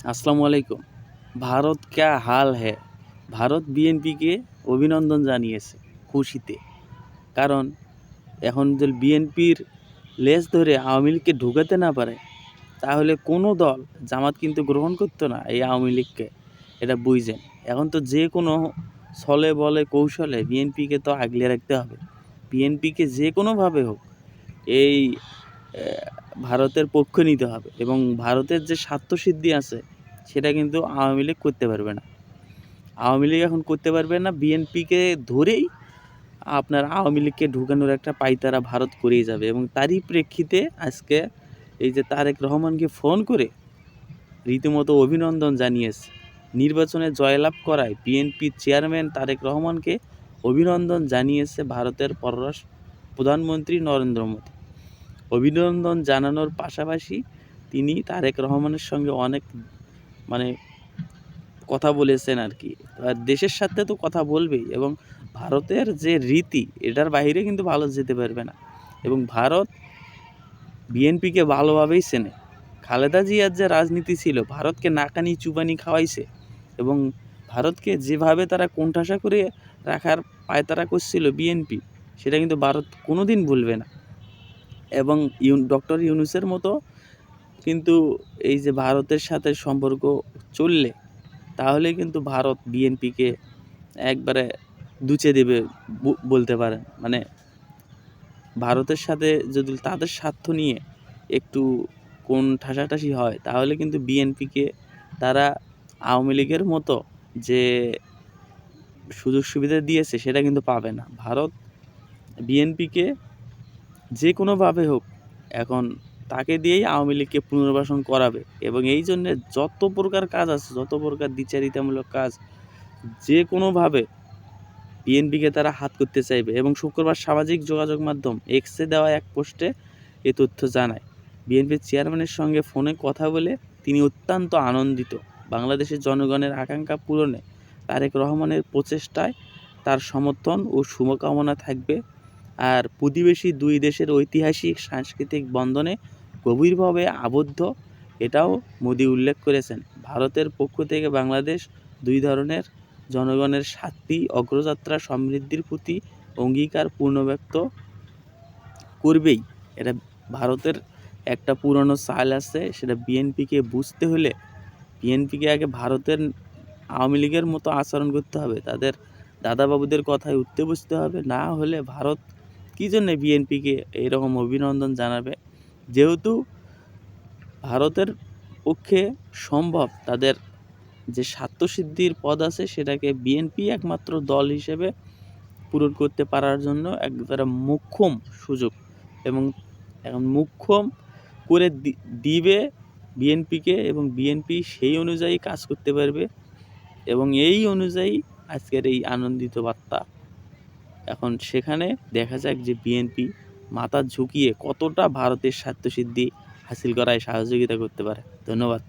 আসসালামু আলাইকুম। ভারত ক্যা হাল হ্যায়? ভারত বিএনপিকে অভিনন্দন জানিয়েছে খুশিতে। কারণ এখন যদি বিএনপির লেজ ধরে আওয়ামী লীগকে ঢুকাতে না পারে, তাহলে কোনো দল জামাত কিন্তু গ্রহণ করতো না এই আওয়ামী লীগকে। এটা বুঝেন। এখন তো যে কোনো ছলে বলে কৌশলে বিএনপিকে তো আগলে রাখতে হবে। বিএনপিকে যে কোনোভাবে হোক এই ভারতের পক্ষ নিতে হবে এবং ভারতের যে স্বার্থসিদ্ধি আছে সেটা কিন্তু আওয়ামী লীগ করতে পারবে না। আওয়ামী লীগ এখন করতে পারবে না, বিএনপিকে ধরেই আপনার আওয়ামী লীগকে ঢুকানোর একটা পায়তারা ভারত করেই যাবে এবং তারই প্রেক্ষিতে আজকে এই যে তারেক রহমানকে ফোন করে রীতিমতো অভিনন্দন জানিয়েছে। নির্বাচনে জয়লাভ করায় বিএনপির চেয়ারম্যান তারেক রহমানকে অভিনন্দন জানিয়েছে ভারতের প্রধানমন্ত্রী নরেন্দ্র মোদী। অভিনন্দন জানানোর পাশাপাশি তিনি তারেক রহমানের সঙ্গে অনেক কথা বলেছেন আর কি। দেশের সাথে তো কথা বলবেই এবং ভারতের যে রীতি এটার বাইরে কিন্তু ভারত যেতে পারবে না এবং ভারত বিএনপিকে ভালোভাবেই চেনে। খালেদা জিয়ার যে রাজনীতি ছিল, ভারতকে নাকানি চুবানি খাওয়াইছে এবং ভারতকে যেভাবে তারা কোণঠাসা করে রাখার পায়তারা করছিল বিএনপি, সেটা কিন্তু ভারত কোনোদিন ভুলবে না এবং ডক্টর ইউনূসের মতো কিন্তু এই যে ভারতের সাথে সম্পর্ক চললে তাহলে কিন্তু ভারত বিএনপিকে একবারে দুচে দেবে বলতে পারেন। ভারতের সাথে যদি তাদের স্বার্থ নিয়ে একটু কোন ঠাসাঠাসি হয় তাহলে কিন্তু বিএনপিকে তারা আওয়ামী লীগের মতো যে সুযোগ সুবিধা দিয়েছে সেটা কিন্তু পাবে না। ভারত বিএনপিকে যে কোনোভাবে হোক এখন তাকে দিয়েই আওয়ামী লীগকে পুনর্বাসন করাবে এবং এই জন্যে যত প্রকার কাজ আছে, যত প্রকার দ্বিচারিতামূলক কাজ যে কোনোভাবে বিএনপিকে তারা হাত করতে চাইবে এবং শুক্রবার সামাজিক যোগাযোগ মাধ্যম এক্সে দেওয়া এক পোস্টে এ তথ্য জানায়। বিএনপির চেয়ারম্যানের সঙ্গে ফোনে কথা বলে তিনি অত্যন্ত আনন্দিত। বাংলাদেশের জনগণের আকাঙ্ক্ষা পূরণে তারেক রহমানের প্রচেষ্টায় তার সমর্থন ও শুভকামনা থাকবে। আর প্রতিবেশী দুই দেশের ঐতিহাসিক সাংস্কৃতিক বন্ধনে গভীরভাবে আবদ্ধ, এটাও মোদি উল্লেখ করেছেন। ভারতের পক্ষ থেকে বাংলাদেশ দুই ধরনের জনগণের শান্তি, অগ্রযাত্রা, সমৃদ্ধির প্রতি অঙ্গীকার পুনর্ব্যক্ত করবেই। এটা ভারতের একটা পুরনো চাল আছে, সেটা বিএনপিকে বুঝতে হলে বিএনপিকে আগে ভারতের আওয়ামী লীগের মতো আচরণ করতে হবে, তাদের দাদাবাবুদের কথায় উঠতে বসতে হবে। না হলে ভারত কী জন্যে বিএনপিকে এইরকম অভিনন্দন জানাবে? যেহেতু ভারতের পক্ষে সম্ভব তাদের যে স্বার্থসিদ্ধির পদ আছে সেটাকে বিএনপি একমাত্র দল হিসেবে পূরণ করতে পারার জন্য একবারে মোক্ষম সুযোগ এবং এখন মোক্ষম করে দিবে বিএনপিকে এবং বিএনপি সেই অনুযায়ী কাজ করতে পারবে এবং এই অনুযায়ী আজকের এই আনন্দিত বার্তা। এখন সেখানে দেখা যাক যে বিএনপি মাথা ঝুঁকিয়ে কতটা ভারতের স্বার্থসিদ্ধি হাসিল করায় সহযোগিতা করতে পারে। ধন্যবাদ।